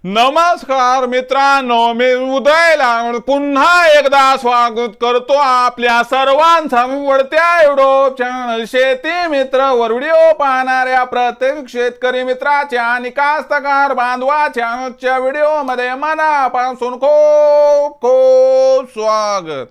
नमस्कार मित्रांनो, मी उदयला पुन्हा एकदा स्वागत करतो आपल्या सर्वांचा आवडत्या युट्यूब चॅनल शेती मित्र वर व्हिडिओ पाहणाऱ्या प्रत्येक शेतकरी मित्राच्या आणि कास्तकार बांधवाच्या आजच्या व्हिडिओ मध्ये मनापासून खूप खूप स्वागत।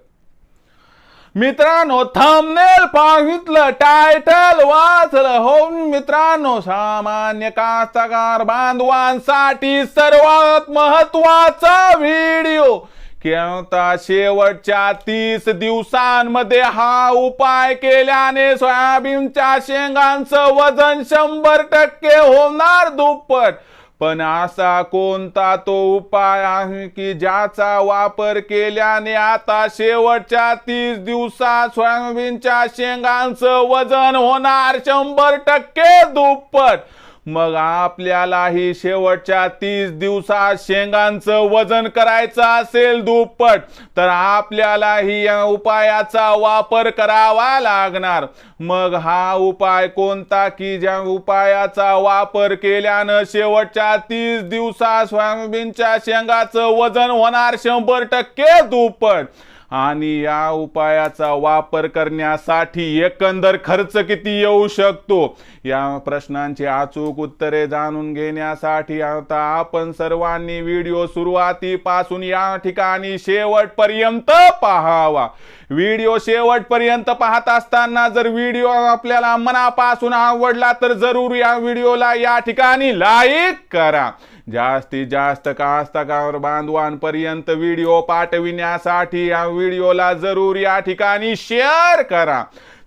मित्रांनो, थंबनेल पाहितलं, टायटल वाचलं हो मित्रांनो, सामान्य कास्तकार बांधवांसाठी सर्वात महत्त्वाचा व्हिडिओ की आता शेवटच्या 30 दिवसांमध्ये हा उपाय केल्याने सोयाबीनच्या शेंगांचं वजन 100% होणार दुप्पट। पण असा कोणता तो उपाय आहे की ज्याचा वापर केल्याने आता शेवटच्या 30 दिवसात सोयाबीनच्या शेंगांचं वजन होणार 100% दुप्पट? मग आपल्यालाही शेवटच्या 30 दिवसात शेंगांचं वजन करायचं असेल दुप्पट, तर आपल्यालाही या उपायाचा वापर करावा लागणार। मग हा उपाय कोणता की ज्या उपायाचा वापर केल्यानं शेवटच्या 30 दिवसात सोयाबीनच्या शेंगाचं वजन होणार 100% दुप्पट? आणि या उपायाचा वापर करण्यासाठी एकंदर खर्च किती येऊ शकतो, या प्रश्नांची अचूक उत्तरे जाणून घेण्यासाठी आता आपण सर्वांनी व्हिडिओ सुरुवातीपासून या ठिकाणी शेवटपर्यंत पाहावा। व्हिडिओ शेवटपर्यंत पाहत असताना जर व्हिडिओ आपल्याला मनापासून आवडला तर जरूर या व्हिडिओला या ठिकाणी लाईक करा। जास्तीत जास्त कास्तकार बांधवांपर्यंत व्हिडिओ पाठविण्यासाठी या व्हिडिओला जरूर या ठिकाणी शेअर करा।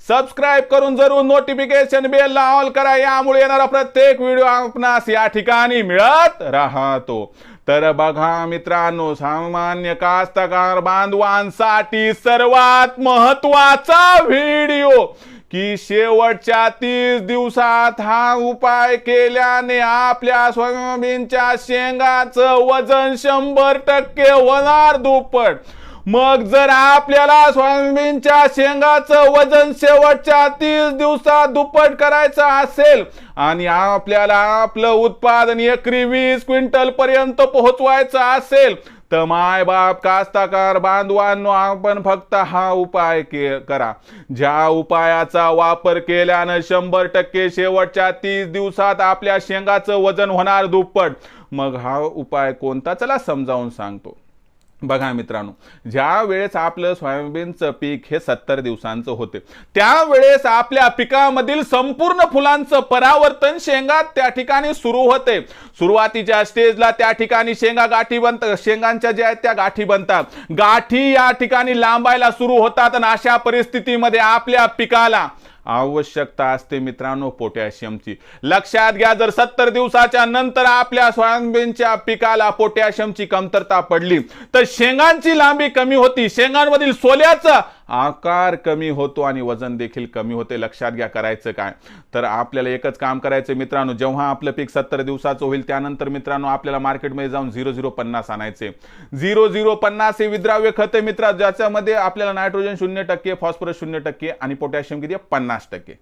सबस्क्राइब करून जरूर नोटिफिकेशन बेल ऑल करा, यामुळे येणारा प्रत्येक व्हिडिओ आपणास या ठिकाणी मिळत राहतो। तर बघा मित्रांनो, सामान्य कास्तकार बांधवांसाठी सर्वात महत्त्वाचा व्हिडिओ की शेवटच्या 30 दिवसात हा उपाय केल्याने आपल्या सोयाबीनच्या शेंगाचं वजन 100% होणार दुप्पट। मग जर आपल्याला सोयाबीनच्या शेंगाचं वजन शेवटच्या 30 दिवसात दुप्पट करायचं असेल आणि आपल्याला आपलं उत्पादन एकरी 20 क्विंटल पर्यंत पोहोचवायचं असेल तर माय बाप कास्तकार बांधवांनो, आपण फक्त हा उपाय करा। ज्या उपायाचा वापर केल्यानं 100% शेवटच्या 30 दिवसात आपल्या शेंगाचं वजन होणार दुप्पट। मग हा उपाय कोणता, चला समजावून सांगतो। बघा मित्रांनो, ज्या वेळेस आपलं सोयाबीनचं पीक हे 70 दिवसांचं होते, त्यावेळेस आपल्या पिकामधील संपूर्ण फुलांचं परावर्तन शेंगात त्या ठिकाणी सुरू होते। सुरुवातीच्या स्टेजला त्या ठिकाणी शेंगा गाठी बनतात, शेंगांच्या ज्या आहेत त्या गाठी बनतात, गाठी या ठिकाणी लांबायला सुरू होतात आणि अशा परिस्थितीमध्ये आपल्या पिकाला आवश्यकता असते मित्रांनो पोटॅशियमची। लक्षात घ्या, जर 70 दिवसाच्या नंतर आपल्या सोयाबीनच्या पिकाला पोटॅशियमची कमतरता पडली तर शेंगांची लांबी कमी होती, शेंगांमधील सोल्याचा आकार कमी होतो आणि वजन देखील कमी होते। लक्षात घ्या, करायचं काय तर आपल्याला एकच काम करायचं मित्रांनो, जेव्हा आपलं पीक 70 दिवसाचं होईल त्यानंतर मित्रांनो आपल्याला मार्केटमध्ये जाऊन 0050 आणायचे। 0050 हे विद्राव्य खत आहे मित्रा, ज्याच्यामध्ये आपल्याला नायट्रोजन 0%, फॉस्फरस 0% आणि पोटॅशियम किती 50%।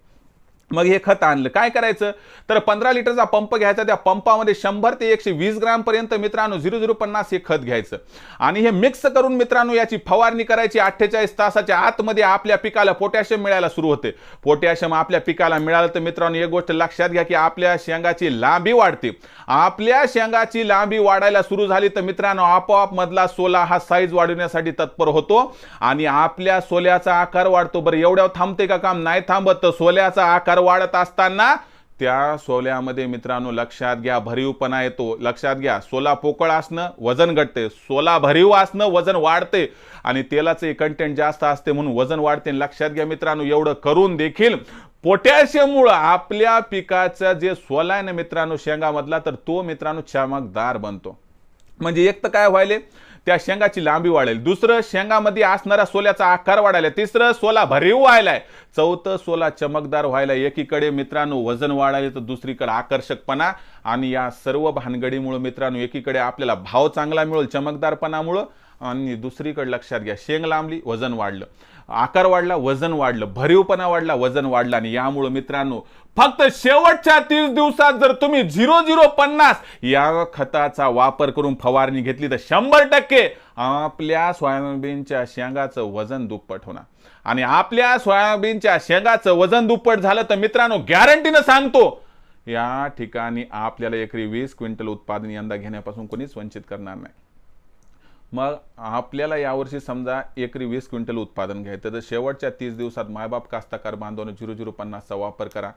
मग हे खत आणलं, काय करायचं तर 15 लिटरचा पंप घ्यायचा, त्या पंपामध्ये 100 ते 120 ग्रॅम पर्यंत मित्रांनो 0050 हे खत घ्यायचं आणि हे मिक्स करून मित्रांनो याची फवारणी करायची। 48 तासाच्या आतमध्ये आपल्या पिकाला पोटॅशियम मिळायला सुरू होते। पोटॅशियम आपल्या पिकाला मिळालं तर मित्रांनो एक गोष्ट लक्षात घ्या की आपल्या शेंगाची लांबी वाढते। आपल्या शेंगाची लांबी वाढायला सुरू झाली तर मित्रांनो आपोआप मधला सोला हा साईज वाढवण्यासाठी तत्पर होतो आणि आपल्या सोल्याचा आकार वाढतो। बरं, एवढ्यावर थांबते का काम? नाही थांबत। तर सोल्याचा आकार वाढत असताना त्या सोल्यामध्ये मित्रांनो लक्षात घ्या भरीवपणा येतो। लक्षात घ्या, सोला पोकळ असणं वजन घटते, सोला भरीव असणं वजन वाढते आणि तेलाचे कंटेंट जास्त असते म्हणून वजन वाढते। लक्षात घ्या मित्रांनो, एवढं करून देखील पोटॅशियममुळे आपल्या पिकाचा जे सोला आहे ना मित्रांनो शेंगामधला, तर तो मित्रांनो चमकदार बनतो। म्हणजे एक तर काय व्हायले, त्या शेंगाची लांबी वाढेल, दुसरं शेंगामध्ये असणारा सोल्याचा आकार वाढायला, तिसरं सोला भरीव व्हायलाय, चौथं सोला चमकदार व्हायला। एकीकडे मित्रांनो वजन वाढायला तर दुसरीकडे आकर्षकपणा, आणि या सर्व भानगडीमुळे मित्रांनो एकीकडे आपल्याला भाव चांगला मिळेल चमकदारपणामुळे आणि दुसरीकडे लक्षात घ्या, शेंग लांबली वजन वाढलं, आकार वाढला वजन वाढलं, भरीवपणा वाढला वजन वाढलं. आणि यामुळे मित्रांनो फक्त शेवटच्या 30 दिवसात जर तुम्ही 0050 या खताचा वापर करून फवारणी घेतली तर 100% आपल्या सोयाबीनच्या शेंगाचं वजन दुप्पट होणार. आणि आपल्या सोयाबीनच्या शेंगाचं वजन दुप्पट झालं तर मित्रांनो गॅरंटीनं सांगतो या ठिकाणी आपल्याला एकरी 20 क्विंटल उत्पादन यंदा घेण्यापासून कोणीच वंचित करणार नाही. मग आपल्याला यावर्षी समजा एकरी 20 क्विंटल उत्पादन घ्यायचं तर शेवटच्या 30 दिवसात मायबाप कास्तकार बांधवांनो 0050चा वापर करा.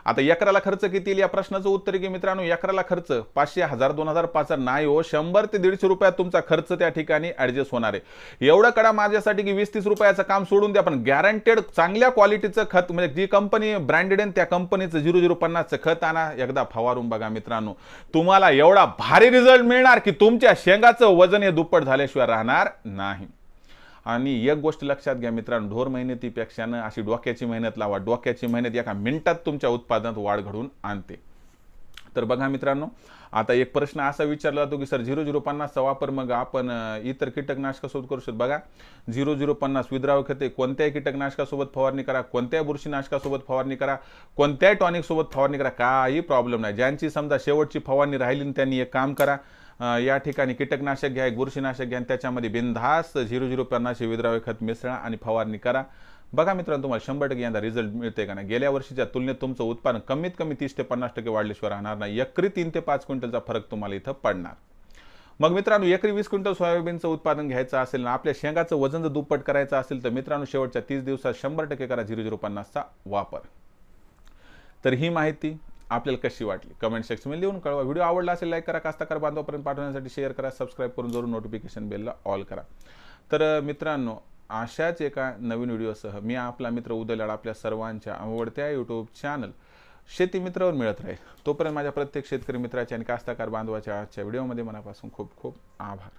आता एकराला खर्च किती येईल या प्रश्नाचं उत्तर आहे की मित्रांनो एकराला खर्च 500, 1000, 2000, 5000 नाही हो, 100 ते 150 रुपयात तुमचा खर्च त्या ठिकाणी ऍडजस्ट होणार आहे. एवढं करा माझ्यासाठी की 20-30 रुपयाचं काम सोडून द्या, पण गॅरंटेड चांगल्या क्वालिटीचं खत म्हणजे जी कंपनी ब्रँडेड आहे त्या कंपनीचं 0050चं खत आणा, एकदा फवारून बघा मित्रांनो, तुम्हाला एवढा भारी रिझल्ट मिळणार की तुमच्या शेंगाचं वजन हे दुप्पट झाल्याशिवाय राहणार नाही. आणि एक गोष्ट लक्षात घ्या मित्रांनो, ढोर मेहनतीपेक्षा अशी डोक्याची मेहनत लावा. डोक्याची मेहनत एका मिनिटात तुमच्या उत्पादनात वाढ घडवून आणते. तर बघा मित्रांनो, आता एक प्रश्न असा विचारला जातो की सर 0050चा वापर मग आपण इतर कीटकनाशकासोबत करू शकतो. बघा 0050 विद्राव्य खते कोणत्याही कीटकनाशकासोबत फवारणी करा, कोणत्याही बुरशीनाशकासोबत फवारणी करा, कोणत्याही टॉनिक सोबत फवारणी करा, काही प्रॉब्लेम नाही. ज्यांची समजा शेवटची फवारणी राहिली त्यांनी एक काम करा, या ठिकाणी कीटकनाशक घ्या, एक बुरशीनाशक घ्या, त्याच्यामध्ये बिनधास्त 0050 विद्राव्य खत मिसळा आणि फवारणी करा. बघा मित्रांनो तुम्हाला 100% यंदा रिझल्ट मिळते का नाही. गेल्या वर्षीच्या तुलनेत तुमचं उत्पादन कमीत कमी 30 ते 50% वाढल्याशिवाय राहणार नाही. एकरी 3 ते 5 क्विंटलचा फरक तुम्हाला इथं पडणार. मग मित्रांनो एकरी 20 क्विंटल सोयाबीनचं उत्पादन घ्यायचं असेल ना, आपल्या शेंगाचं वजन जर दुप्पट करायचं असेल तर मित्रांनो शेवटच्या 30 दिवसात 100% करा 0050चा वापर. तर ही माहिती आपल्याला कशी वाटली कमेंट सेक्शनमध्ये लिहून कळवा. व्हिडिओ आवडला असेल लाईक करा, कास्तकार बांधवापर्यंत पाठवण्यासाठी शेअर करा, सबस्क्राईब करून जरूर नोटिफिकेशन बेलला ऑल करा. तर मित्रांनो अशाच एका नवीन व्हिडिओसह मी आपला मित्र उदय लाड आपल्या सर्वांच्या आवडत्या यूट्यूब चॅनल शेती मित्रावर मिळत राहील. तोपर्यंत माझ्या प्रत्येक शेतकरी मित्राच्या आणि कास्तकार बांधवाच्या आजच्या व्हिडिओमध्ये मनापासून खूप खूप आभार.